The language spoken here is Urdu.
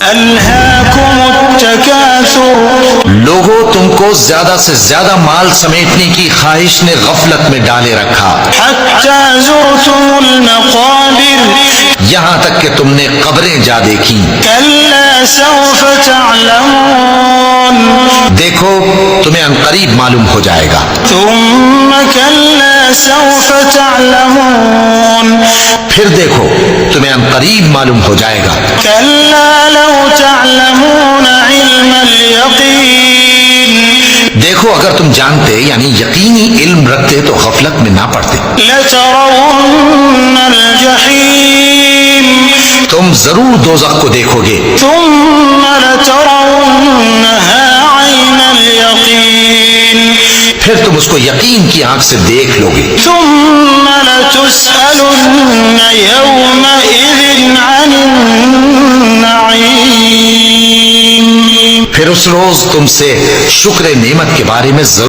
ألهاكم التكاثر لوگوں تم کو زیادہ سے زیادہ مال سمیٹنے کی خواہش نے غفلت میں ڈالے رکھا، حتى زرتم المقابر یہاں تک کہ تم نے قبریں جا دیکھی۔ كلا سوف تعلمون دیکھو تمہیں عنقریب معلوم ہو جائے گا۔ ثم كلا سوف تعلمون پھر دیکھو تمہیں عنقریب معلوم ہو جائے گا۔ كلا لو تعلمون علم اليقين دیکھو اگر تم جانتے یعنی یقینی علم رکھتے تو غفلت میں نہ پڑتے، لترون الجحيم تم ضرور دوزخ کو دیکھو گے، ثم لترونها عين اليقين پھر تم اس کو یقین کی آنکھ سے دیکھ لو گے، ثم لتسألن يومئذ عن النعيم پھر اس روز تم سے شکر نعمت کے بارے میں ضرور